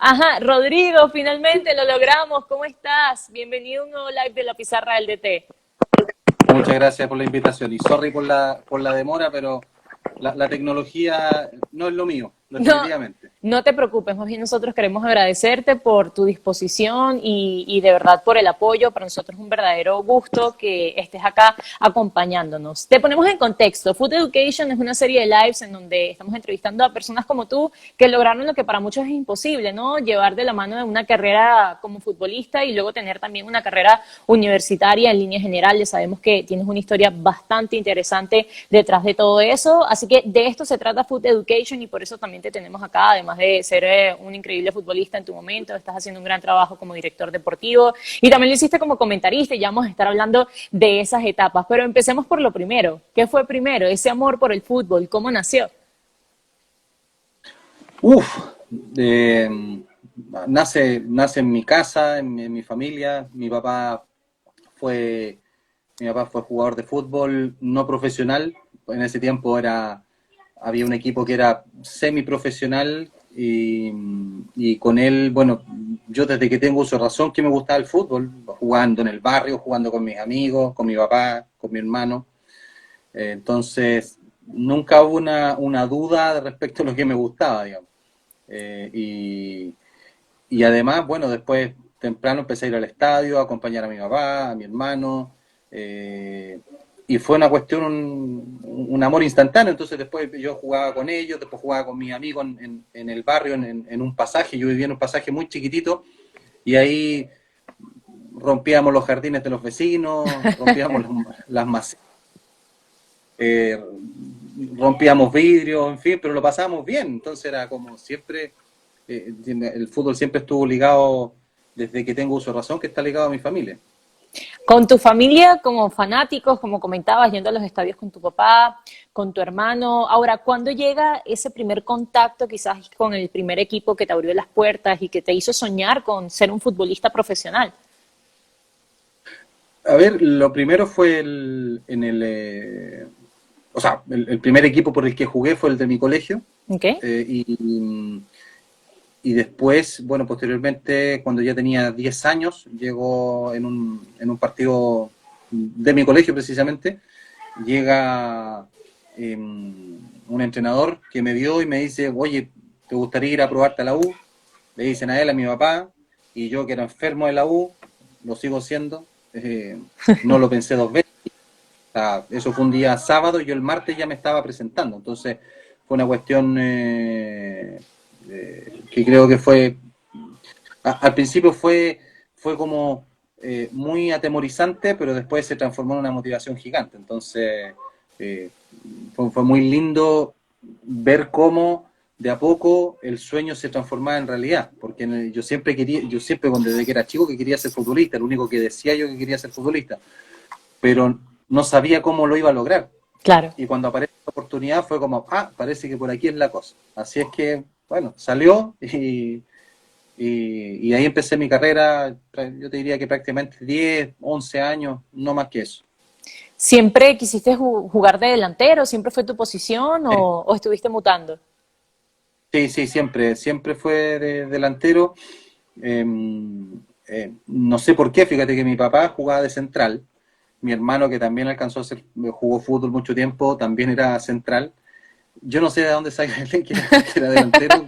Ajá, Rodrigo, finalmente lo logramos. ¿Cómo estás? Bienvenido a un nuevo live de la pizarra del DT. Muchas gracias por la invitación y sorry por la demora, pero la tecnología no es lo mío, No, definitivamente. no te preocupes, más bien nosotros queremos agradecerte por tu disposición y de verdad por el apoyo. Para nosotros es un verdadero gusto que estés acá acompañándonos. Te ponemos en contexto. Food Education es una serie de lives en donde estamos entrevistando a personas como tú que lograron lo que para muchos es imposible, ¿no? Llevar de la mano de una carrera como futbolista y luego tener también una carrera universitaria en líneas generales. Sabemos que tienes una historia bastante interesante detrás de todo eso. Así que de esto se trata Food Education y por eso también te tenemos acá, además de ser un increíble futbolista en tu momento, estás haciendo un gran trabajo como director deportivo y también lo hiciste como comentarista y ya vamos a estar hablando de esas etapas. Pero empecemos por lo primero. ¿Qué fue primero? Ese amor por el fútbol, ¿cómo nació? Uf, eh, nace en mi casa, en mi familia. Fue, Mi papá fue jugador de fútbol no profesional. En ese tiempo había un equipo que era semiprofesional y con él, bueno, yo desde que tengo uso de razón que me gustaba el fútbol, jugando en el barrio, jugando con mis amigos, con mi papá, con mi hermano. Entonces, nunca hubo una duda respecto a lo que me gustaba, digamos. Eh, y, y además, bueno, después temprano empecé a ir al estadio, a acompañar a mi papá, a mi hermano, eh, y fue una cuestión, un amor instantáneo. Entonces después yo jugaba con ellos, después jugaba con mis amigos en el barrio, en un pasaje. Yo vivía en un pasaje muy chiquitito y ahí rompíamos los jardines de los vecinos, rompíamos las macetas, eh, rompíamos vidrios, en fin, pero lo pasábamos bien. Entonces era como siempre, el fútbol siempre estuvo ligado, desde que tengo uso de razón, que está ligado a mi familia. Con tu familia, como fanáticos, como comentabas, yendo a los estadios con tu papá, con tu hermano. Ahora, ¿cuándo llega ese primer contacto quizás con el primer equipo que te abrió las puertas y que te hizo soñar con ser un futbolista profesional? A ver, lo primero fue o sea, el primer equipo por el que jugué fue el de mi colegio. ¿Ok? eh, y, y después, bueno, posteriormente, cuando ya tenía 10 años, llegó en un partido de mi colegio precisamente, llega un entrenador que me vio y me dice, oye, ¿te gustaría ir a probarte a la U? Le dicen a él, a mi papá, y yo que era enfermo de la U, lo sigo siendo, no lo pensé dos veces. O sea, eso fue un día sábado y yo el martes ya me estaba presentando. Entonces fue una cuestión que creo que al principio fue como muy atemorizante, pero después se transformó en una motivación gigante. Entonces eh, fue muy lindo ver cómo de a poco el sueño se transformaba en realidad, porque yo siempre desde que era chico que quería ser futbolista, lo único que decía yo que quería ser futbolista, pero no sabía cómo lo iba a lograr. Claro. Y cuando aparece la oportunidad fue como, parece que por aquí es la cosa. Así es que, bueno, salió y ahí empecé mi carrera, yo te diría que prácticamente 10 11 años, no más que eso. ¿Siempre quisiste jugar de delantero? ¿Siempre fue tu posición o estuviste mutando? Sí, sí, siempre fue delantero. Eh, no sé por qué, fíjate que mi papá jugaba de central, mi hermano que también jugó fútbol mucho tiempo, también era central. Yo no sé de dónde salió alguien que era delantero.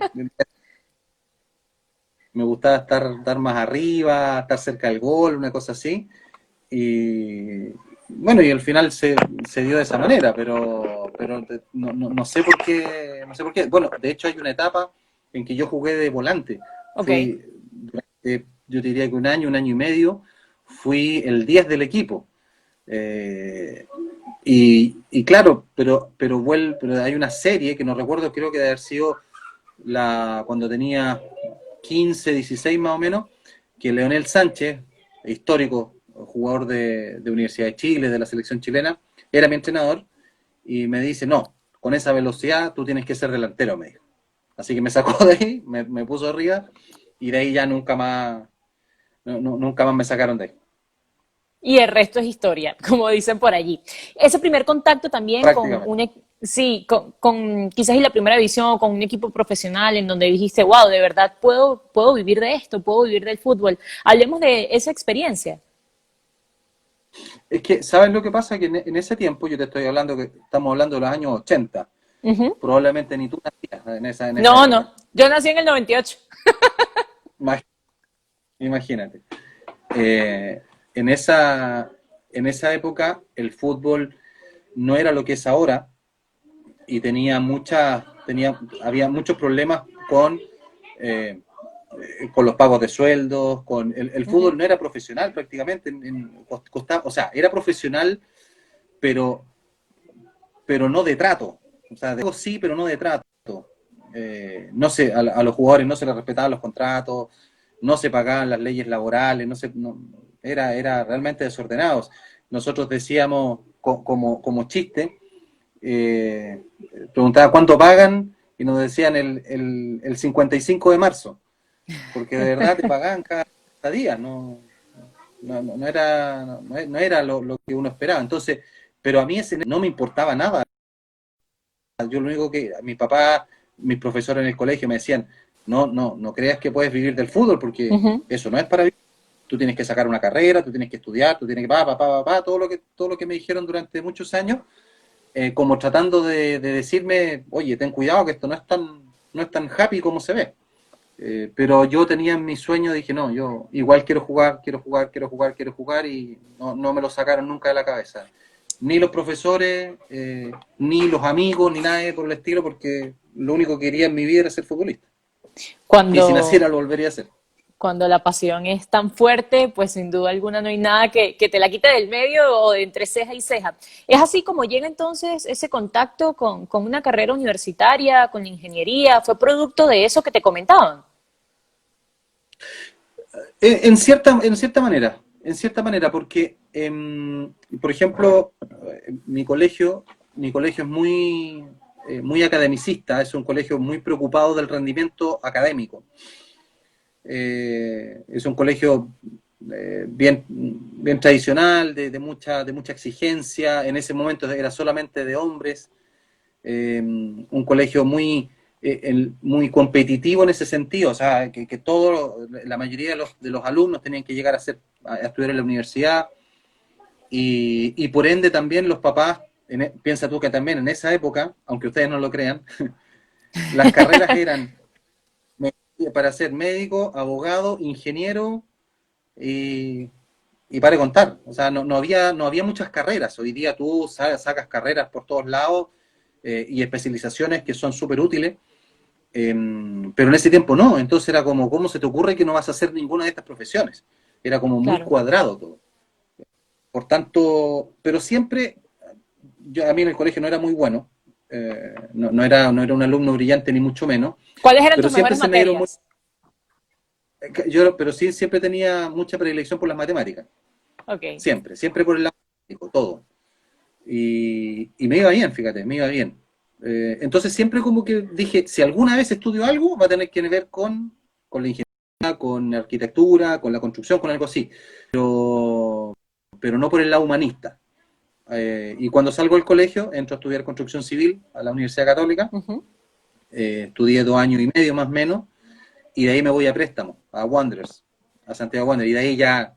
Me gustaba estar más arriba, estar cerca del gol, una cosa así. Y bueno, y al final se dio de esa manera, pero no sé por qué, no sé por qué. Bueno, de hecho hay una etapa en que yo jugué de volante. Ok. Yo te diría que un año y medio, fui el 10 del equipo. Eh, y claro, pero hay una serie que no recuerdo, creo que debe haber sido cuando tenía 15 16 más o menos, que Leonel Sánchez, histórico jugador de Universidad de Chile, de la selección chilena, era mi entrenador y me dice, no, con esa velocidad tú tienes que ser delantero, me dijo. Así que me sacó de ahí, me puso arriba y de ahí ya nunca más me sacaron de ahí. Y el resto es historia, como dicen por allí. Ese primer contacto también con prácticamente. un, sí, con quizás y la primera visión, con un equipo profesional en donde dijiste, wow, de verdad puedo vivir de esto, puedo vivir del fútbol. Hablemos de esa experiencia. Es que, ¿sabes lo que pasa? Que en ese tiempo, yo te estoy hablando que estamos hablando de los años 80, Ujú. probablemente ni tú nacías en esa No, no, época. yo nací en el 98. Imag- Imagínate. Eh, en esa, en esa época el fútbol no era lo que es ahora y había muchos problemas eh, con los pagos de sueldos, el Ujú. fútbol no era profesional prácticamente, o sea, era profesional, pero, pero no de trato. O sea, sí, pero no de trato. No sé, a los jugadores no se les respetaban los contratos, no se pagaban las leyes laborales, era realmente desordenados. Nosotros decíamos como chiste, preguntaba cuánto pagan y nos decían el 55 de marzo, porque de verdad te pagaban cada día, no era lo que uno esperaba. Entonces, pero a mí ese no me importaba nada. Yo lo único que mi papá, mis profesores en el colegio me decían, no creas que puedes vivir del fútbol porque Ujú. eso no es para vivir. Tú tienes que sacar una carrera, tú tienes que estudiar, tú tienes que todo lo que me dijeron durante muchos años, como tratando de decirme, oye, ten cuidado que esto no es tan happy como se ve. Pero yo tenía mi sueño, dije, no, yo igual quiero jugar y no me lo sacaron nunca de la cabeza. Ni los profesores, ni los amigos, ni nadie por el estilo, porque lo único que quería en mi vida era ser futbolista. Y si Cuando, naciera lo volvería a hacer. cuando la pasión es tan fuerte, pues sin duda alguna no hay nada que te la quite del medio o de entre ceja y ceja. Es así como llega entonces ese contacto con una carrera universitaria, con la ingeniería, fue producto de eso que te comentaban. En cierta manera, porque, por ejemplo, mi colegio es muy academicista, es un colegio muy preocupado del rendimiento académico. Es un colegio bien tradicional, de mucha exigencia. En ese momento era solamente de hombres. Un colegio muy competitivo en ese sentido. O sea, la mayoría de los alumnos tenían que llegar a estudiar en la universidad. Y por ende también los papás, piensa tú que también en esa época, aunque ustedes no lo crean, las carreras eran para ser médico, abogado, ingeniero y, y para de contar. O sea, no había muchas carreras. Hoy día tú sacas carreras por todos lados y especializaciones que son súper útiles, pero en ese tiempo no. Entonces era como, ¿cómo se te ocurre que no vas a hacer ninguna de estas profesiones? Era como muy Claro. cuadrado todo. Por tanto, pero siempre, a mí en el colegio no era muy bueno, no era un alumno brillante ni mucho menos, ¿Cuáles eran pero tus siempre mejores se me dieron muy, materias? pero sí siempre tenía mucha predilección por las matemáticas. Ok. Siempre por el lado matemático, todo. Y me iba bien, fíjate, me iba bien. Entonces siempre como que dije, si alguna vez estudio algo, va a tener que ver con la ingeniería, con la arquitectura, con la construcción, con algo así, pero no por el lado humanista. Y cuando salgo del colegio, entro a estudiar construcción civil a la Universidad Católica, Ujú. estudié 2 años y medio más o menos, y de ahí me voy a préstamo, a Wanderers, a Santiago Wanderers, y de ahí ya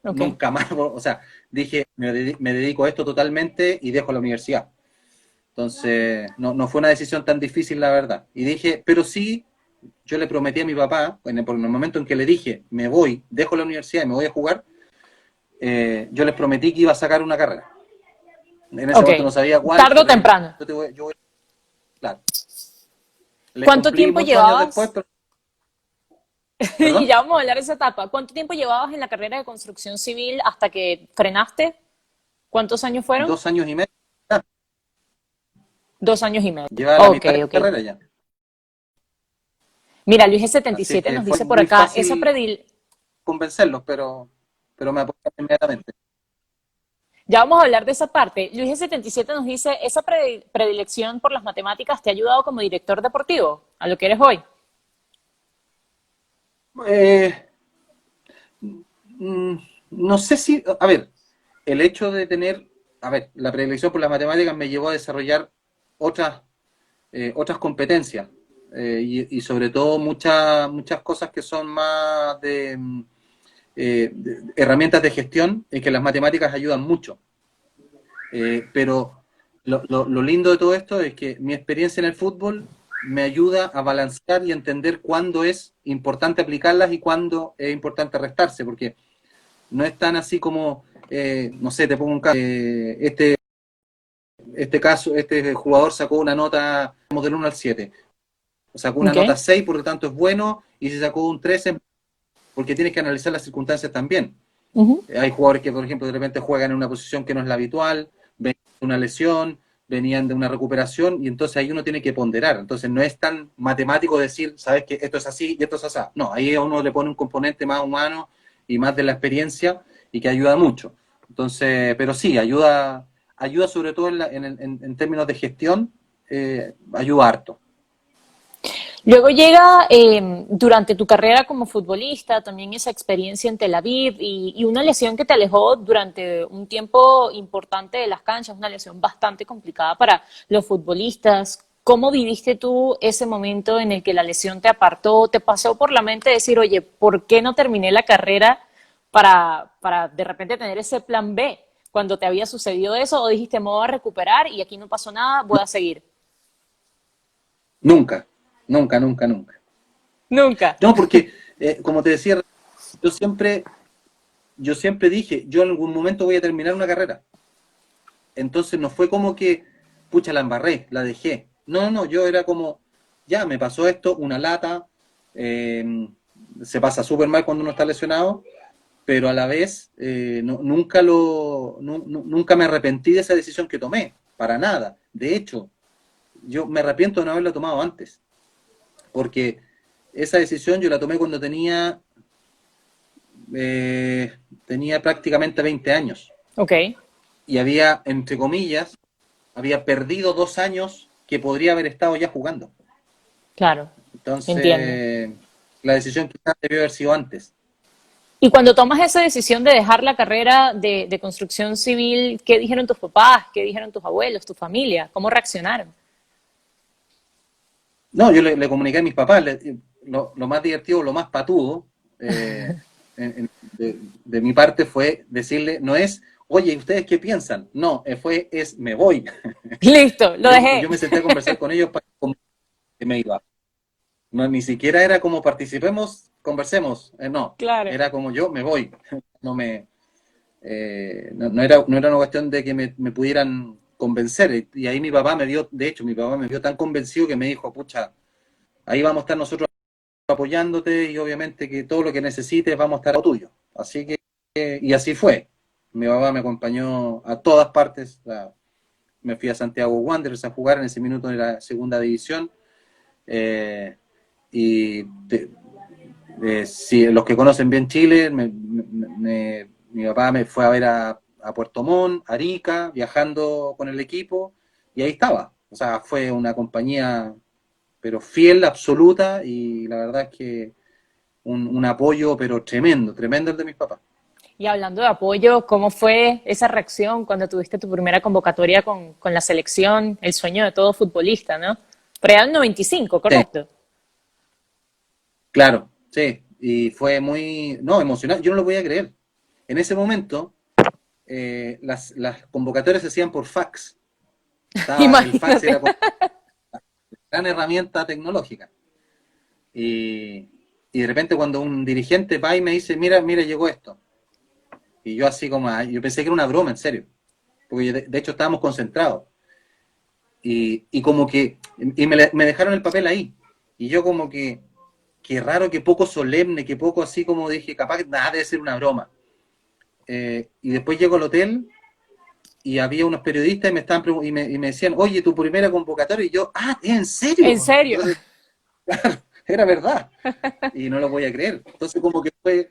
Ok. nunca más, o sea, dije, me dedico a esto totalmente y dejo la universidad. Entonces, no fue una decisión tan difícil, la verdad. Y dije, pero sí, yo le prometí a mi papá, por el momento en que le dije, me voy, dejo la universidad y me voy a jugar, yo les prometí que iba a sacar una carrera. En ese Ok. momento no sabía cuál, Tarde o pero temprano. claro. Les ¿Cuánto cumplí tiempo muchos años después, llevabas? pero, Y perdón, ya vamos a hablar de esa etapa. ¿Cuánto tiempo llevabas en la carrera de construcción civil hasta que frenaste? ¿Cuántos años fueron? 2 años y medio, ah, 2 años y medio. llevaba la Ok, mitad de ok. la carrera ya. Mira, Luis setenta y Así siete que nos fue dice por muy acá, fácil convencerlos, pero me apoyaron inmediatamente. ya vamos a hablar de esa parte. Luis 77 nos dice, ¿esa predilección por las matemáticas te ha ayudado como director deportivo a lo que eres hoy? Eh, no sé si, a ver, el hecho de tener, a ver, la predilección por las matemáticas me llevó a desarrollar otras, otras competencias y sobre todo muchas cosas que son más de herramientas de gestión en que las matemáticas ayudan mucho. Pero lo lindo de todo esto es que mi experiencia en el fútbol me ayuda a balancear y entender cuándo es importante aplicarlas y cuándo es importante restarse, porque no es tan así como, no sé, te pongo un caso, este jugador sacó una nota del 1 al 7, sacó una Ok. nota 6, por lo tanto es bueno, y si sacó un 13, porque tienes que analizar las circunstancias también. Ujú. Hay jugadores que, por ejemplo, de repente juegan en una posición que no es la habitual, venían de una lesión, venían de una recuperación, y entonces ahí uno tiene que ponderar. Entonces no es tan matemático decir, sabes que esto es así y esto es así. No, ahí uno le pone un componente más humano y más de la experiencia y que ayuda mucho. Entonces, pero sí, ayuda sobre todo en términos de gestión, ayuda harto. Luego llega durante tu carrera como futbolista también esa experiencia en Tel Aviv y una lesión que te alejó durante un tiempo importante de las canchas, una lesión bastante complicada para los futbolistas. ¿Cómo viviste tú ese momento en el que la lesión te apartó? ¿Te pasó por la mente decir, oye, ¿por qué no terminé la carrera para de repente tener ese plan B cuando te había sucedido eso? ¿O dijiste, me voy a recuperar y aquí no pasó nada, voy a seguir? Nunca, nunca, nunca, nunca. Nunca. No, porque, como te decía, yo siempre, yo siempre dije, yo en algún momento voy a terminar una carrera. Entonces no fue como que, pucha, la embarré, la dejé. No, no, no, yo era como, ya, me pasó esto, una lata, eh, se pasa súper mal cuando uno está lesionado, pero a la vez nunca me arrepentí de esa decisión que tomé, para nada. De hecho, yo me arrepiento de no haberla tomado antes, porque esa decisión yo la tomé cuando tenía prácticamente 20 años Ok, y había, entre comillas, había perdido 2 años que podría haber estado ya jugando. claro, entiendo. Entonces, la decisión quizás debió haber sido antes. Y cuando tomas esa decisión de dejar la carrera de construcción civil, ¿qué dijeron tus papás? ¿Qué dijeron tus abuelos, tu familia? ¿Cómo reaccionaron? No, yo le comuniqué a mis papás, lo más divertido, lo más patudo de mi parte fue decirle, no es, oye, ¿ustedes qué piensan? No, me voy. Listo, lo dejé. Yo me senté a conversar con ellos para que me iba. No, ni siquiera era como participemos, conversemos. No, Claro. era como yo me voy. No me, no era una cuestión de que me pudieran convencer. Y ahí mi papá me vio, de hecho, mi papá me vio tan convencido que me dijo, pucha, ahí vamos a estar nosotros apoyándote y obviamente que todo lo que necesites vamos a estar a tuyo. Así que, y así fue. Mi papá me acompañó a todas partes. Me fui a Santiago Wanderers a jugar en ese minuto de la segunda división. Eh, y si los que conocen bien Chile, mi papá me fue a ver a Puerto Montt, Arica, viajando con el equipo, y ahí estaba. O sea, fue una compañía, pero fiel, absoluta, y la verdad es que un apoyo, pero tremendo, tremendo el de mis papás. Y hablando de apoyo, ¿cómo fue esa reacción cuando tuviste tu primera convocatoria con la selección? El sueño de todo futbolista, ¿no? Real 95, Sí, correcto. claro, sí, y fue muy, no, emocionante, yo no lo podía creer. En ese momento, las convocatorias se hacían por fax. El fax Imagínate. era como gran herramienta tecnológica. Y, y de repente cuando un dirigente va y me dice, mira, mira, llegó esto. Y yo así como, yo pensé que era una broma, en serio. Porque de hecho estábamos concentrados. Y como que, me dejaron el papel ahí. Y yo como que raro, que poco solemne, que poco así como dije, capaz nada debe ser una broma. Y después llego al hotel y había unos periodistas y me decían, oye, tu primera convocatoria. Y yo, ¿es en ¿En serio? serio? Entonces, era verdad. Y no lo voy a creer. Entonces como que fue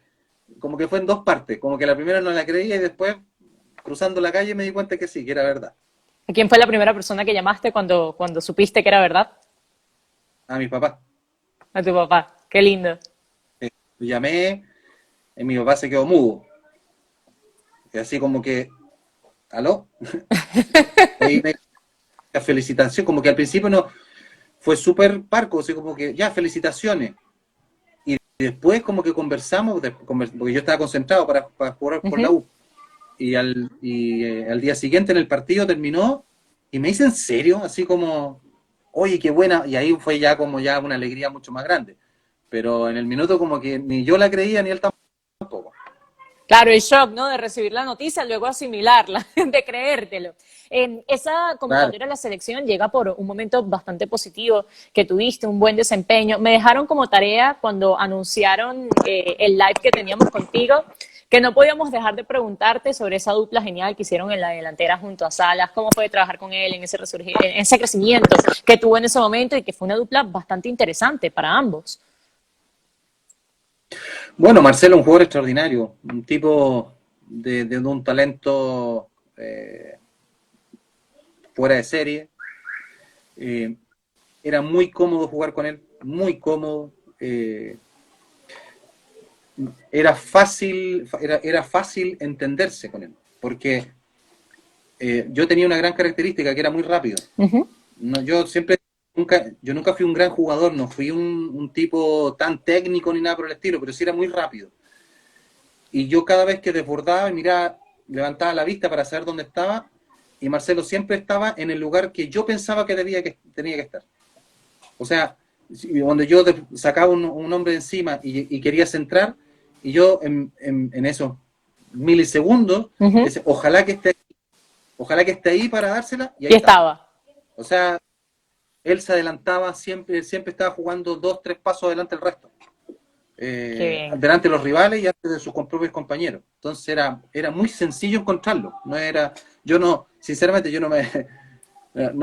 en dos partes, como que la primera no la creía y después cruzando la calle me di cuenta que sí, que era verdad. ¿A quién fue la primera persona que llamaste cuando supiste que era verdad? A mi papá. A tu papá. Qué lindo. Lo llamé y mi papá se quedó mudo. Y así como que ¿aló? Ahí la felicitación, como que al principio no, fue súper parco, así como que, ya, felicitaciones. Y después como que conversamos, porque yo estaba concentrado para jugar por la Ujú. U. Al día siguiente en el partido terminó y me dice en serio, así como, oye, qué buena, y ahí fue ya como ya una alegría mucho más grande. Pero en el minuto como que ni yo la creía ni él tampoco. Claro, el shock, ¿no? De recibir la noticia, luego asimilarla, de creértelo. Esa Claro. convocatoria a la selección llega por un momento bastante positivo, que tuviste un buen desempeño. Me dejaron como tarea cuando anunciaron el live que teníamos contigo, que no podíamos dejar de preguntarte sobre esa dupla genial que hicieron en la delantera junto a Salas, cómo fue trabajar con él en ese resurgir, en ese crecimiento que tuvo en ese momento y que fue una dupla bastante interesante para ambos. Bueno, Marcelo es un jugador extraordinario, un tipo de un talento fuera de serie. Eh, Era muy cómodo jugar con él, muy cómodo. Era fácil entenderse con él, porque yo tenía una gran característica que era muy rápido. Uh -huh. No, yo nunca fui un gran jugador, no fui un tipo tan técnico ni nada por el estilo, pero sí era muy rápido. Y yo cada vez que desbordaba y miraba, levantaba la vista para saber dónde estaba, y Marcelo siempre estaba en el lugar que yo pensaba que tenía que estar. O sea, cuando yo sacaba un hombre de encima y quería centrar, y yo en esos milisegundos, Uh -huh. decía, ojalá que esté ahí para dársela, y ahí Y estaba. estaba. O sea, él se adelantaba siempre, siempre estaba jugando 2, 3 pasos adelante del resto. Qué bien. Delante de los rivales y antes de sus propios compañeros. Entonces era muy sencillo encontrarlo. Yo no, sinceramente, yo no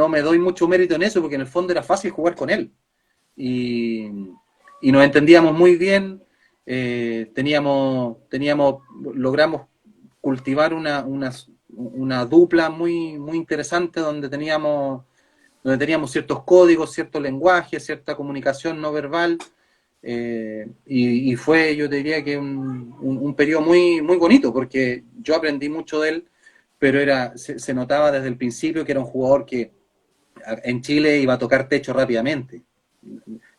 me doy mucho mérito en eso porque en el fondo era fácil jugar con él. Y, y nos entendíamos muy bien, logramos cultivar una dupla muy interesante donde teníamos ciertos códigos, cierto lenguaje, cierta comunicación no verbal, y fue, yo te diría que un periodo muy bonito, porque yo aprendí mucho de él, pero se notaba desde el principio que era un jugador que en Chile iba a tocar techo rápidamente,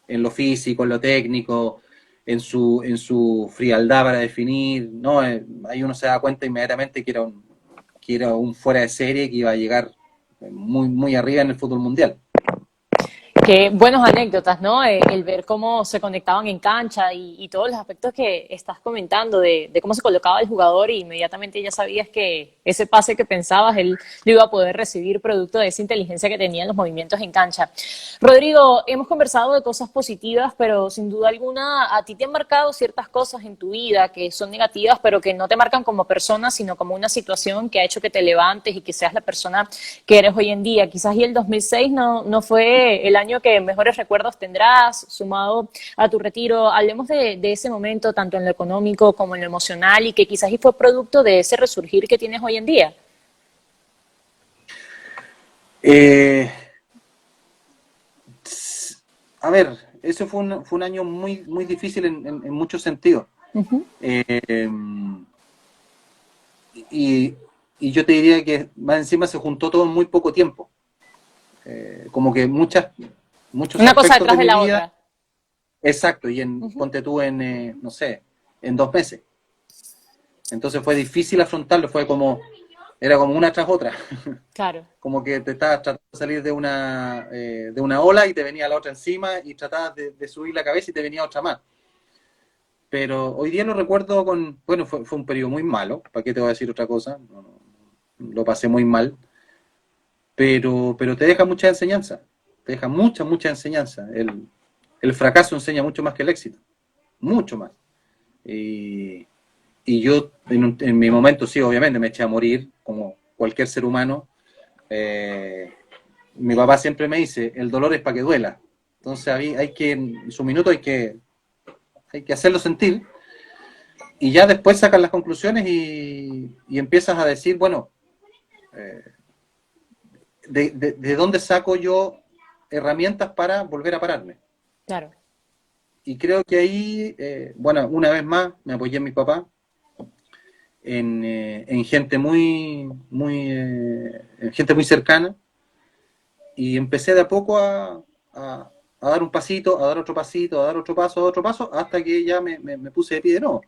en lo físico, en lo técnico, en su frialdad para definir, ¿no? Ahí uno se da cuenta inmediatamente que era un fuera de serie que iba a llegar muy arriba en el fútbol mundial. Qué buenas anécdotas, ¿no? El ver cómo se conectaban en cancha y todos los aspectos que estás comentando de cómo se colocaba el jugador y inmediatamente ya sabías que ese pase que pensabas él lo iba a poder recibir producto de esa inteligencia que tenía en los movimientos en cancha. Rodrigo, hemos conversado de cosas positivas, pero sin duda alguna a ti te han marcado ciertas cosas en tu vida que son negativas, pero que no te marcan como persona, sino como una situación que ha hecho que te levantes y que seas la persona que eres hoy en día. Quizás y el 2006 no fue el año que mejores recuerdos tendrás, sumado a tu retiro. Hablemos de ese momento, tanto en lo económico como en lo emocional, y que quizás y fue producto de ese resurgir que tienes hoy en día. Eh, a ver, eso fue un año muy difícil en muchos sentidos. Uh -huh. Eh, y, y yo te diría que más encima se juntó todo en muy poco tiempo. Como que muchos Una cosa aspectos de detrás de mi la vida, otra. exacto, y Uh -huh. ponte tú no sé, en 2 meses. Entonces fue difícil afrontarlo, era como una tras otra. Claro. Como que te estabas tratando de salir de una ola y te venía la otra encima y tratabas de subir la cabeza y te venía otra más. Pero hoy día lo recuerdo bueno, fue un periodo muy malo, ¿para qué te voy a decir otra cosa? Lo pasé muy mal, pero te deja mucha enseñanza, te deja mucha enseñanza. El fracaso enseña mucho más que el éxito, mucho más. Y, y yo en mi momento sí, obviamente me eché a morir, como cualquier ser humano. Mi papá siempre me dice, el dolor es para que duela. Entonces en su minuto hay que hacerlo sentir y ya después sacas las conclusiones y empiezas a decir, bueno, eh, de dónde saco yo herramientas para volver a pararme. Claro. Y creo que ahí, bueno, una vez más me apoyé en mi papá. en gente gente muy cercana, y empecé de a poco a dar un pasito, a dar otro pasito, a dar otro paso, hasta que ya me puse de pie de nuevo,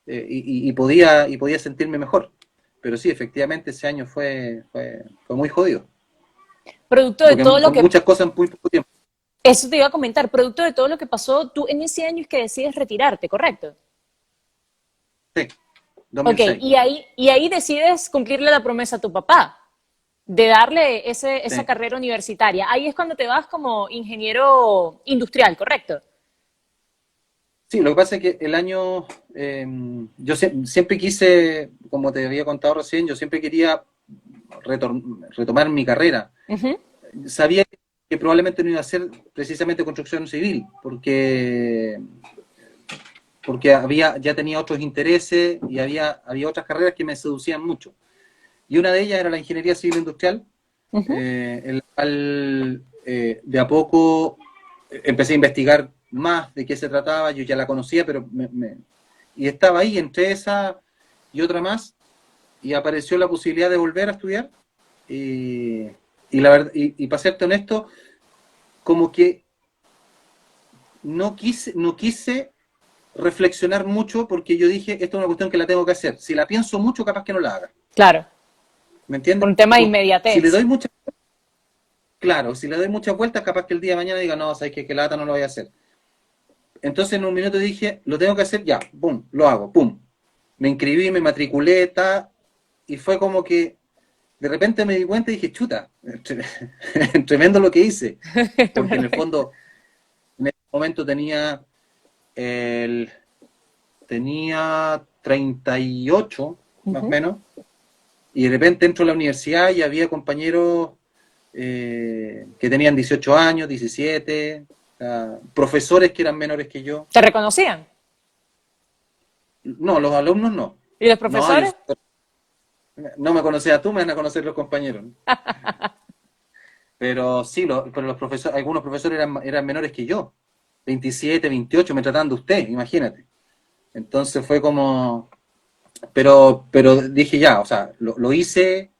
y podía sentirme mejor. Pero sí, efectivamente ese año fue muy jodido, Producto de porque todo lo con que, muchas cosas en muy poco tiempo. eso te iba a comentar, producto de todo lo que pasó, tú en ese año es que decides retirarte, ¿correcto? Sí, Ok, 2006. y ahí decides cumplirle la promesa a tu papá de darle esa Sí. carrera universitaria. Ahí es cuando te vas como ingeniero industrial, ¿correcto? Sí, lo que pasa es que el año, yo siempre quise, como te había contado recién, yo siempre quería retomar mi carrera. Ujú. Sabía que probablemente no iba a ser precisamente construcción civil, porque ya tenía otros intereses y había otras carreras que me seducían mucho. Y una de ellas era la ingeniería civil industrial, Ujú. en la cual de a poco empecé a investigar más de qué se trataba. Yo ya la conocía, pero y estaba ahí entre esa y otra más, y apareció la posibilidad de volver a estudiar, y, y la verdad, y para serte honesto, como que no quise reflexionar mucho, porque yo dije, esto es una cuestión que la tengo que hacer. Si la pienso mucho, capaz que no la haga. Claro, ¿Me por entiendes? un tema de Si le inmediatez. doy mucha, claro, si le doy muchas vueltas, capaz que el día de mañana diga, no, sabes que lata, no lo voy a hacer. Entonces en un minuto dije, lo tengo que hacer ya, pum, lo hago, pum. Me inscribí, me matriculé, y fue como que de repente me di cuenta y dije, chuta, tremendo lo que hice, porque en el Perfecto. fondo en ese momento el, tenía 38 más o Ujú. menos, y de repente entro a la universidad y había compañeros que tenían 18 años, 17, profesores que eran menores que yo. ¿Te reconocían? No, los alumnos no. ¿Y los No, yo profesores? no me conocías tú, me van a conocer los compañeros, ¿no? Pero sí, pero los profesores, algunos profesores eran menores que yo, 27, 28, me trataban de usted, imagínate. Entonces fue como, pero dije ya, o sea, lo hice,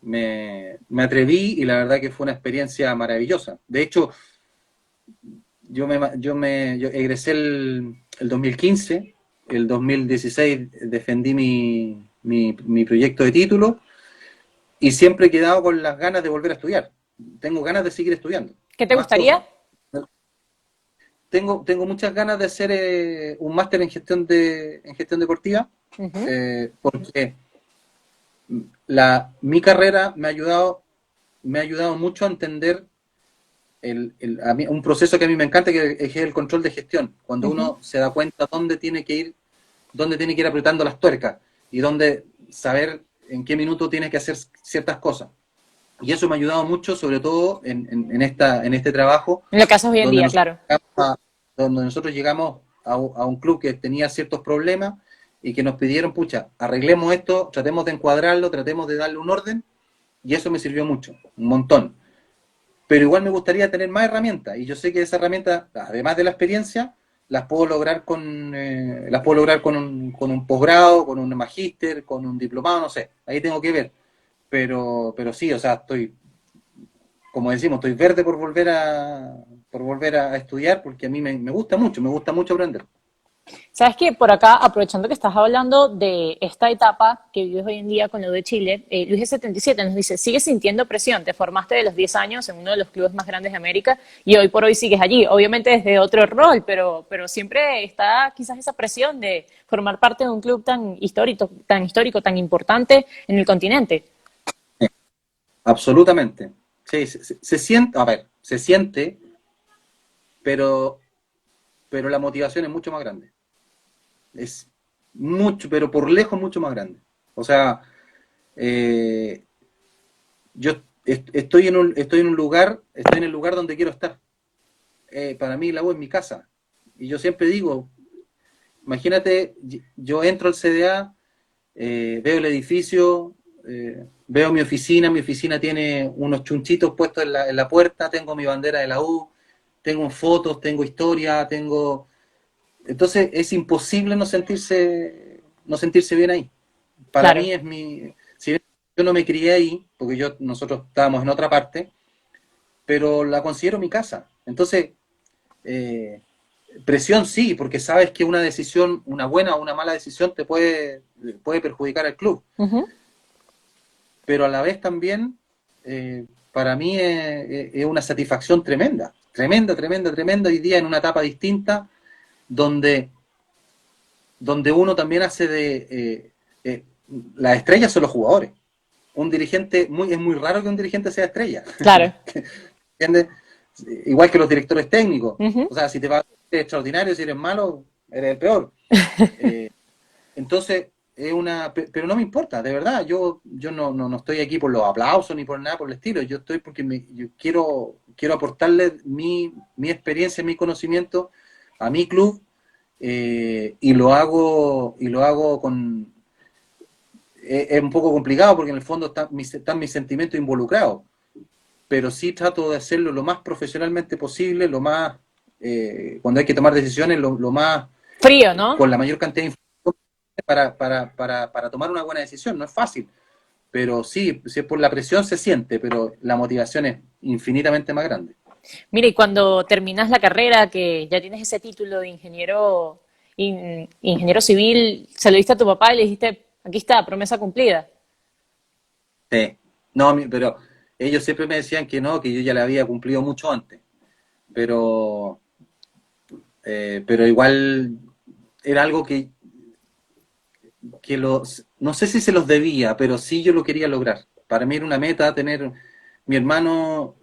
me atreví, y la verdad que fue una experiencia maravillosa. De hecho, yo egresé el 2015, el 2016 defendí mi proyecto de título, y siempre he quedado con las ganas de volver a estudiar. Tengo ganas de seguir estudiando, ¿Qué te más gustaría? cosas. Tengo muchas ganas de hacer un máster en gestión deportiva, Ujú. porque mi carrera me ha ayudado mucho a entender un proceso que a mí me encanta, que es el control de gestión. Cuando Ujú. uno se da cuenta dónde tiene que ir apretando las tuercas, y dónde saber en qué minuto tiene que hacer ciertas cosas. Y eso me ha ayudado mucho, sobre todo en este trabajo, En lo que haces hoy en donde día, nosotros claro. llegamos donde nosotros llegamos a un club que tenía ciertos problemas, y que nos pidieron, pucha, arreglemos esto, tratemos de encuadrarlo, tratemos de darle un orden, y eso me sirvió mucho, un montón. Pero igual me gustaría tener más herramientas, y yo sé que esas herramientas, además de la experiencia, las puedo lograr con un posgrado, con un magíster, con un diplomado, no sé, ahí tengo que ver. Pero sí, o sea, como decimos, estoy verde por volver a estudiar, porque a mí me gusta mucho aprender. Sabes que por acá, aprovechando que estás hablando de esta etapa que vives hoy en día con lo de Chile, Luis de 77 nos dice, sigues sintiendo presión, te formaste de los 10 años en uno de los clubes más grandes de América y hoy por hoy sigues allí, obviamente desde otro rol, pero siempre está quizás esa presión de formar parte de un club tan histórico, tan importante en el continente. Absolutamente. Sí, se siente, a ver, se siente, pero, pero la motivación es mucho más grande. Es mucho, pero por lejos mucho más grande. O sea, eh, yo estoy en el lugar donde quiero estar. Para mí la U es mi casa. Y yo siempre digo, imagínate, yo entro al CDA, veo el edificio, veo mi oficina tiene unos chunchitos puestos en la puerta, tengo mi bandera de la U, tengo fotos, tengo historia, Entonces es imposible no sentirse bien ahí. para Claro. mí es si bien yo no me crié ahí, porque nosotros estábamos en otra parte, pero la considero mi casa. Entonces, eh, presión sí, porque sabes que una decisión, una buena o una mala decisión puede perjudicar al club, Ujú. pero a la vez también para mí es una satisfacción tremenda, tremenda, tremenda, tremenda, hoy día en una etapa distinta, donde, donde uno también hace eh, las estrellas son los jugadores. Un dirigente, es muy raro que un dirigente sea estrella, Claro. ¿entiendes? Igual que los directores técnicos, Ujú. o sea, si te va eres extraordinario, si eres malo, eres el peor. Eh, entonces, pero no me importa, de verdad, yo no estoy aquí por los aplausos ni por nada por el estilo, yo estoy porque yo quiero aportarle mi experiencia, mi conocimiento a mi club, y lo hago es un poco complicado porque en el fondo están mis sentimientos involucrados, pero sí trato de hacerlo lo más profesionalmente posible, cuando hay que tomar decisiones, lo más, Frío, ¿no? con la mayor cantidad de información para tomar una buena decisión. No es fácil, pero sí, si es por la presión se siente, pero la motivación es infinitamente más grande. Mira, y cuando terminas la carrera, que ya tienes ese título de ingeniero civil, se lo diste a tu papá y le dijiste, aquí está, promesa cumplida. Sí. No, pero ellos siempre me decían que no, que yo ya la había cumplido mucho antes, pero, pero igual era algo no sé si se los debía, pero sí yo lo quería lograr. Para mí era una meta tener mi hermano,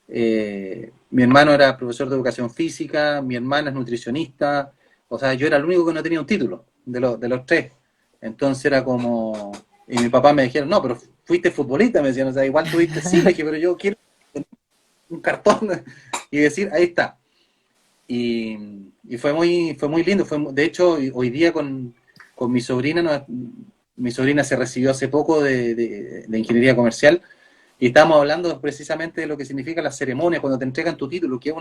mi hermano era profesor de educación física, mi hermana es nutricionista, o sea, yo era el único que no tenía un título de los tres. Entonces era como, y mi papá me dijeron, no, pero fuiste futbolista, me decían, o sea, igual tuviste, sí, le dije, pero yo quiero un cartón y decir, ahí está. Y fue muy lindo. De hecho, hoy día con mi sobrina, mi sobrina se recibió hace poco de ingeniería comercial y estábamos hablando precisamente de lo que significa la ceremonia cuando te entregan tu título, que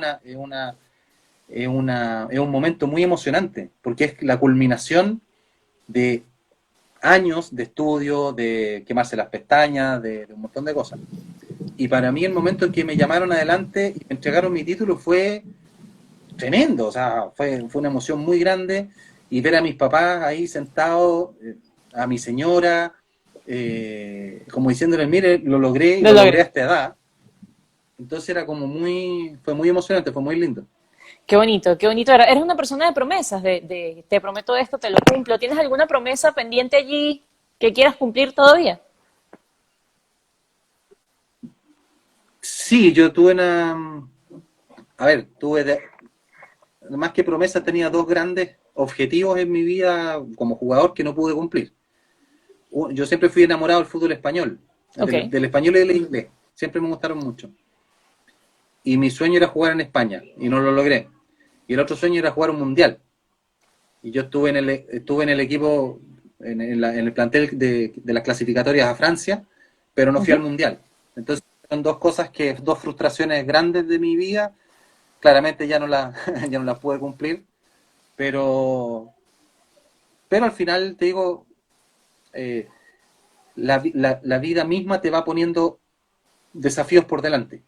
es un momento muy emocionante, porque es la culminación de años de estudio, de quemarse las pestañas, de un montón de cosas. Y para mí el momento en que me llamaron adelante y me entregaron mi título fue tremendo, o sea, fue una emoción muy grande y ver a mis papás ahí sentados, a mi señora, como diciéndole, mire, lo logré y Lo lo logré a logré. esta edad. Entonces fue muy emocionante, fue muy lindo. Qué bonito, qué bonito. Eres una persona de promesas, de te prometo esto, te lo cumplo. ¿Tienes alguna promesa pendiente allí que quieras cumplir todavía? Sí, yo a ver, más que promesas, tenía dos grandes objetivos en mi vida como jugador que no pude cumplir. Yo siempre fui enamorado del fútbol español, Ok. del español y del inglés, siempre me gustaron mucho. Y mi sueño era jugar en España y no lo logré. Y el otro sueño era jugar un mundial. Y yo estuve en el equipo, en el plantel de las clasificatorias a Francia, pero no fui al Ujú. mundial. Entonces son dos frustraciones grandes de mi vida. Claramente ya no las pude cumplir, pero, pero al final te digo, eh, la vida misma te va poniendo desafíos por delante.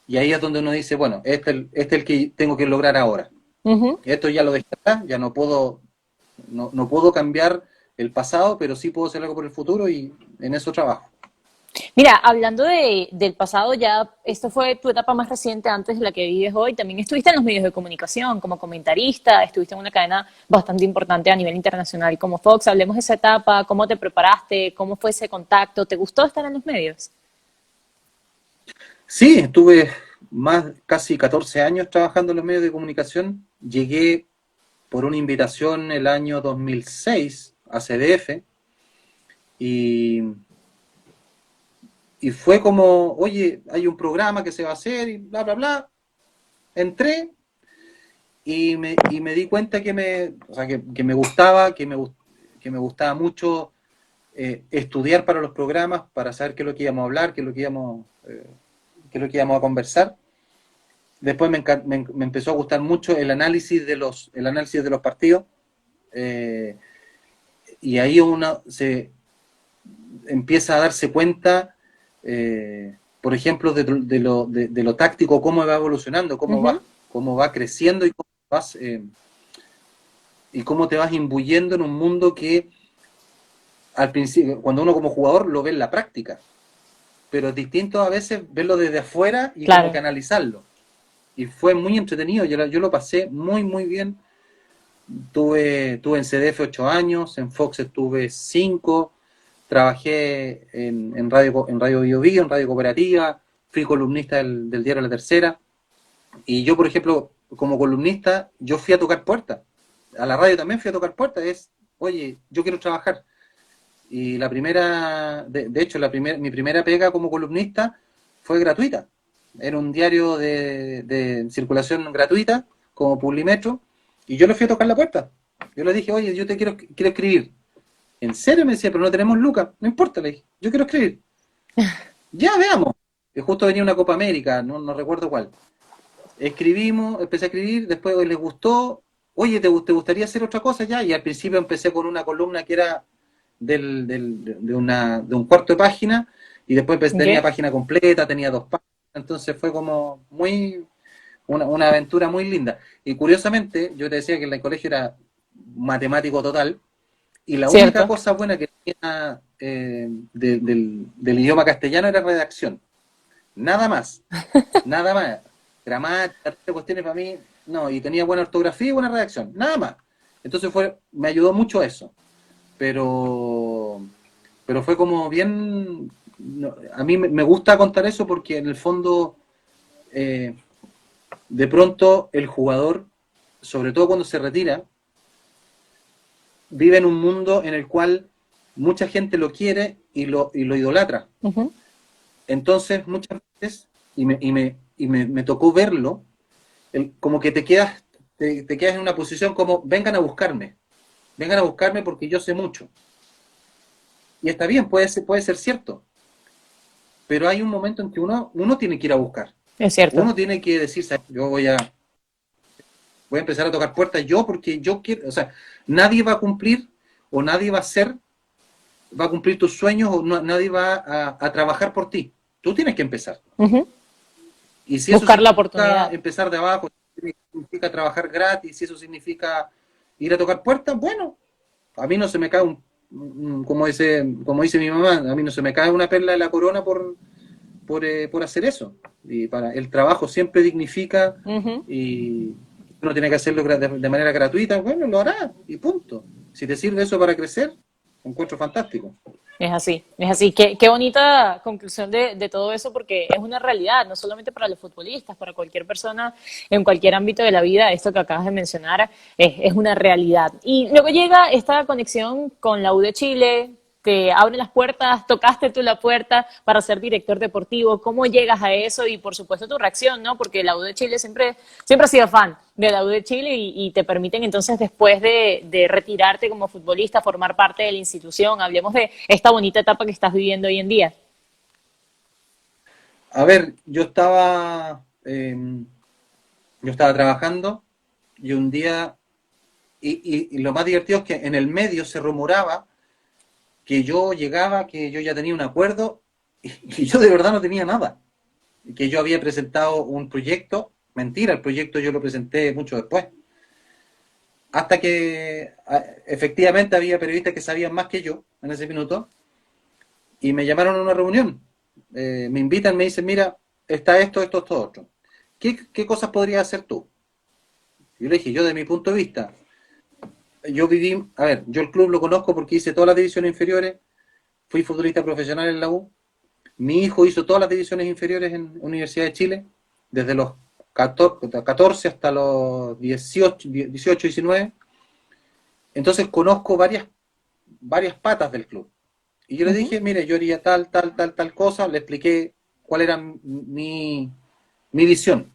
Y ahí es donde uno dice, bueno, este es el que tengo que lograr ahora. Ujú. Esto ya lo dejé atrás, ya no puedo cambiar el pasado, pero sí puedo hacer algo por el futuro y en eso trabajo. Mira, hablando del pasado, ya esto fue tu etapa más reciente antes de la que vives hoy. También estuviste en los medios de comunicación como comentarista, estuviste en una cadena bastante importante a nivel internacional como Fox. Hablemos de esa etapa, cómo te preparaste, cómo fue ese contacto. ¿Te gustó estar en los medios? Sí, estuve casi 14 años trabajando en los medios de comunicación. Llegué por una invitación el año 2006 a CDF y, y fue como, oye, hay un programa que se va a hacer y bla, bla, bla. Entré y me di cuenta o sea, que me gustaba, que me gustaba mucho estudiar para los programas, para saber qué es lo que íbamos a hablar, qué es lo que íbamos a conversar. Después me empezó a gustar mucho el análisis de los partidos. y ahí uno se empieza a darse cuenta, por ejemplo, de lo táctico, cómo va evolucionando, cómo va creciendo y cómo te vas imbuyendo en un mundo que al principio, cuando uno como jugador lo ve en la práctica, pero es distinto a veces verlo desde afuera y como Claro. que analizarlo. Y fue muy entretenido, yo lo pasé muy, muy bien. Tuve en CDF 8 años, en Fox estuve 5, trabajé en Radio Bio Bio, en Radio Cooperativa, fui columnista del diario La Tercera, y yo, por ejemplo, como columnista, yo fui a tocar puertas, a la radio también fui a tocar puertas, oye, yo quiero trabajar. Y la primera, de hecho, mi primera pega como columnista fue gratuita. Era un diario de circulación gratuita, como Publimetro, y yo le fui a tocar la puerta. Yo le dije, oye, yo te quiero escribir. ¿En serio? Me decía, pero no tenemos lucas. No importa, le dije, yo quiero escribir. Ya, veamos. Y justo venía una Copa América, no recuerdo cuál. Escribimos, empecé a escribir, después les gustó, oye, ¿te gustaría hacer otra cosa ya? Y al principio empecé con una columna que era de un cuarto de página, y después tenía ¿Qué? página completa, tenía 2 páginas, entonces fue como una aventura muy linda. Y curiosamente, yo te decía que en el colegio era matemático total, y la única ¿Cierto? cosa buena que tenía del idioma castellano era redacción. Nada más, nada más. Gramática, cuestiones para mí, no, y tenía buena ortografía y buena redacción, nada más. Entonces me ayudó mucho eso. Pero, pero fue como bien, a mí me gusta contar eso porque en el fondo, eh, de pronto el jugador, sobre todo cuando se retira, vive en un mundo en el cual mucha gente lo quiere y lo idolatra. Ujú. Entonces, muchas veces, me tocó verlo, como que te quedas en una posición como, vengan a buscarme porque yo sé mucho. Y está bien, puede ser cierto, pero hay un momento en que uno tiene que ir a buscar. Es cierto. Uno tiene que decirse, yo voy a empezar a tocar puertas yo porque yo quiero, o sea, nadie va a cumplir o nadie va a cumplir tus sueños o nadie va a trabajar por ti. Tú tienes que empezar. Ujú. Y si eso Buscar la significa oportunidad. empezar de abajo, si significa trabajar gratis, si eso significa ir a tocar puertas, bueno, a mí no se me cae como dice mi mamá, a mí no se me cae una perla de la corona por hacer eso. Y el trabajo siempre dignifica, Ujú. y uno tiene que hacerlo de manera gratuita, bueno, lo hará y punto. Si te sirve eso para crecer, lo encuentro fantástico. Es así, es así. Qué bonita conclusión de todo eso, porque es una realidad, no solamente para los futbolistas, para cualquier persona en cualquier ámbito de la vida, esto que acabas de mencionar es una realidad. Y luego llega esta conexión con la U de Chile, te abre las puertas, tocaste tú la puerta para ser director deportivo, ¿cómo llegas a eso? Y por supuesto tu reacción, ¿no? Porque la U de Chile siempre ha sido fan de la U de Chile y te permiten entonces después de retirarte como futbolista, formar parte de la institución. Hablemos de esta bonita etapa que estás viviendo hoy en día. A ver, yo estaba trabajando y un día, y lo más divertido es que en el medio se rumoraba que yo llegaba, que yo ya tenía un acuerdo, y yo de verdad no tenía nada. Que yo había presentado un proyecto, mentira, el proyecto yo lo presenté mucho después. Hasta que efectivamente había periodistas que sabían más que yo en ese minuto, y me llamaron a una reunión. Me invitan, me dicen, mira, está esto, otro. ¿Qué cosas podrías hacer tú? Yo le dije, yo de mi punto de vista, yo el club lo conozco porque hice todas las divisiones inferiores, fui futbolista profesional en la U. Mi hijo hizo todas las divisiones inferiores en Universidad de Chile, desde los 14 hasta los 18, 19. Entonces conozco varias patas del club. Y yo le Ujú. dije, mire, yo haría tal cosa, le expliqué cuál era mi visión.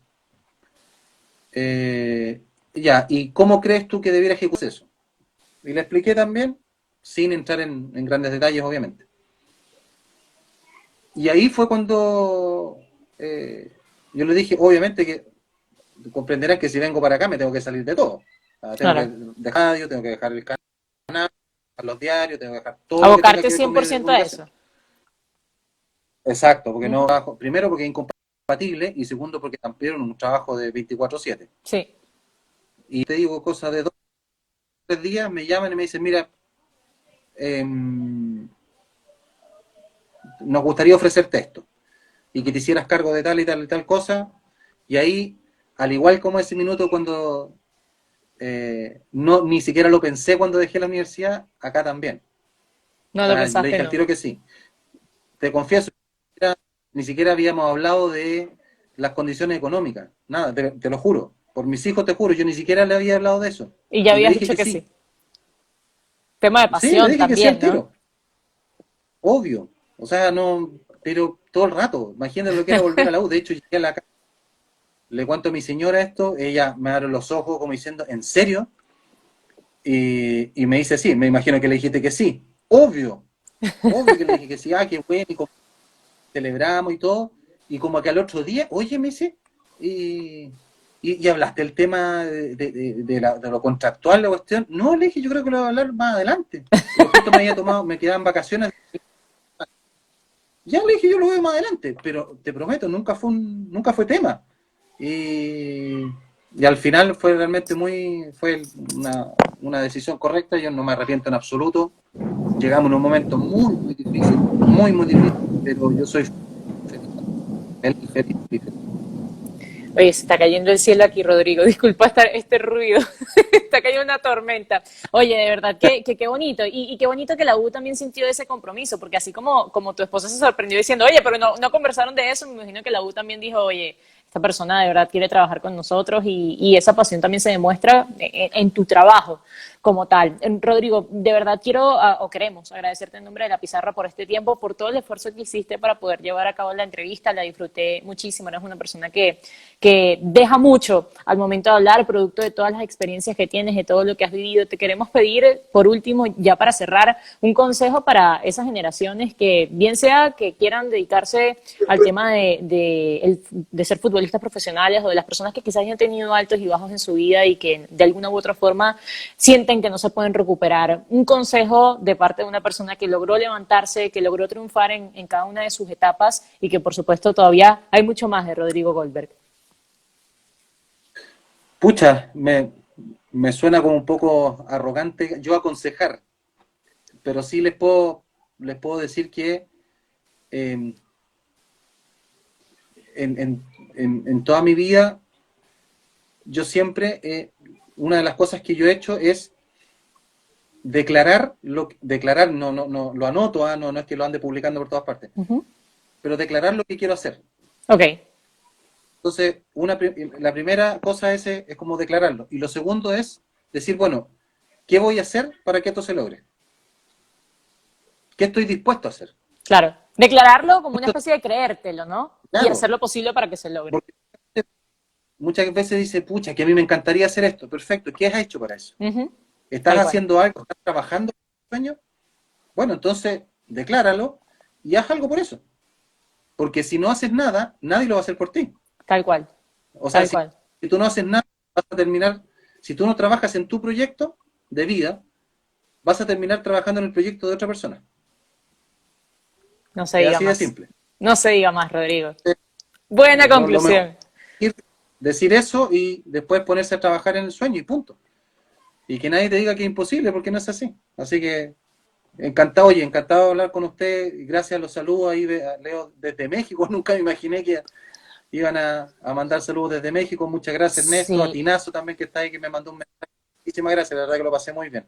Ya, ¿y cómo crees tú que debiera ejecutar eso? Y le expliqué también, sin entrar en grandes detalles, obviamente. Y ahí fue cuando yo le dije, obviamente que comprenderán que si vengo para acá me tengo que salir de todo. Tengo que Claro. dejar radio, tengo que dejar el canal, dejar los diarios, tengo que dejar todo lo que tenga Abocarte que ver con 100% a eso. Exacto, porque no Ujú. trabajo, primero porque es incompatible y segundo porque también es un trabajo de 24/7. Sí. Y te digo cosas de 2 o 3 días, me llaman y me dicen, mira, nos gustaría ofrecerte esto y que te hicieras cargo de tal y tal cosa. Y ahí, al igual como ese minuto cuando no ni siquiera lo pensé cuando dejé la universidad, acá también. O No lo sea, le pensaste, dije al no. tiro que sí. Te confieso, ni siquiera habíamos hablado de las condiciones económicas. Nada, te lo juro. Por mis hijos te juro, yo ni siquiera le había hablado de eso. Y ya Y le habías dije dicho que que sí. sí. Tema de Sí, le pasión dije que sí al también, ¿no? tiro. Obvio. O sea, no, pero todo el rato. Imagínate lo que era volver a la U. De hecho, llegué a la casa, le cuento a mi señora esto, ella me abre los ojos como diciendo, ¿en serio? Y me dice sí, me imagino que le dijiste que sí. Obvio, obvio que le dije que sí. Ah, qué bueno, y celebramos y todo. Y como que al otro día, oye, me dice, y, y hablaste del tema de lo contractual, la cuestión. No, le dije, yo creo que lo voy a hablar más adelante. Porque justo me había tomado, me quedaban vacaciones. Ya le dije, yo lo veo más adelante, pero te prometo, nunca fue tema. Y, y al final fue realmente fue una decisión correcta, yo no me arrepiento en absoluto. Llegamos en un momento muy difícil, muy difícil, pero yo soy feliz, feliz, feliz. Oye, se está cayendo el cielo aquí, Rodrigo. Disculpa este ruido. Está cayendo una tormenta. Oye, de verdad, qué bonito. Y qué bonito que la U también sintió ese compromiso, porque así como tu esposa se sorprendió diciendo, oye, pero no conversaron de eso, me imagino que la U también dijo, oye, esta persona de verdad quiere trabajar con nosotros y esa pasión también se demuestra en tu trabajo como tal. Rodrigo, de verdad quiero o queremos agradecerte en nombre de la Pizarra por este tiempo, por todo el esfuerzo que hiciste para poder llevar a cabo la entrevista. La disfruté muchísimo. Eres una persona que deja mucho al momento de hablar, producto de todas las experiencias que tienes, de todo lo que has vivido. Te queremos pedir, por último, ya para cerrar, un consejo para esas generaciones que, bien sea que quieran dedicarse al tema de ser futbolistas profesionales o de las personas que quizás hayan tenido altos y bajos en su vida y que de alguna u otra forma sienten que no se pueden recuperar. Un consejo de parte de una persona que logró levantarse, que logró triunfar en cada una de sus etapas y que por supuesto todavía hay mucho más de Rodrigo Goldberg. Pucha, me suena como un poco arrogante yo aconsejar, pero sí les puedo decir que eh, en toda mi vida, yo siempre, una de las cosas que yo he hecho es declarar, no, lo anoto, no es que lo ande publicando por todas partes, Uh -huh. pero declarar lo que quiero hacer. Ok, Entonces, la primera cosa es como declararlo. Y lo segundo es decir, bueno, ¿qué voy a hacer para que esto se logre? ¿Qué estoy dispuesto a hacer? claro. Declararlo como una especie de creértelo, ¿no? Y Claro, hacer lo posible para que se logre. porque muchas veces dice, pucha, que a mí me encantaría hacer esto. Perfecto, ¿qué has hecho para eso? Uh -huh. ¿Estás Tal cual, haciendo algo? ¿Estás trabajando en tu sueño? Bueno, entonces decláralo y haz algo por eso. Porque si no haces nada, nadie lo va a hacer por ti. tal cual, O sea, tal si, cual. si tú no haces nada, vas a terminar, si tú no trabajas en tu proyecto de vida, vas a terminar trabajando en el proyecto de otra persona. No se Es diga así de más. simple. No se diga más, Rodrigo. Buena Lo mejor conclusión. es decir eso y después ponerse a trabajar en el sueño y punto. Y que nadie te diga que es imposible porque no es así. Así que encantado, oye, encantado de hablar con usted. Gracias, los saludos ahí, Leo, desde México. Nunca me imaginé que iban a mandar saludos desde México. Muchas gracias, Ernesto. A Sí. Tinazo también que está ahí, que me mandó un mensaje. Muchísimas gracias, la verdad que lo pasé muy bien.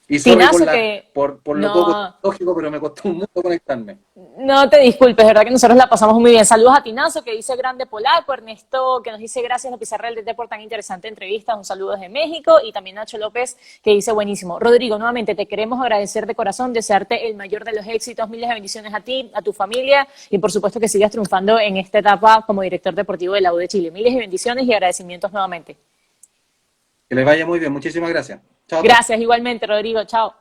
Y sorry Tinazo que por lo poco no, lógico, pero me costó mucho conectarme. no te disculpes, verdad que nosotros la pasamos muy bien. Saludos a Tinazo que dice grande polaco, Ernesto que nos dice gracias a Pizarra del DT por tan interesante entrevista, un saludo desde México y también Nacho López que dice buenísimo. Rodrigo, nuevamente te queremos agradecer de corazón, desearte el mayor de los éxitos, miles de bendiciones a ti, a tu familia y por supuesto que sigas triunfando en esta etapa como director deportivo de la U de Chile. Miles de bendiciones y agradecimientos nuevamente. Que les vaya muy bien. Muchísimas gracias. Chao a todos. Gracias igualmente, Rodrigo. Chao.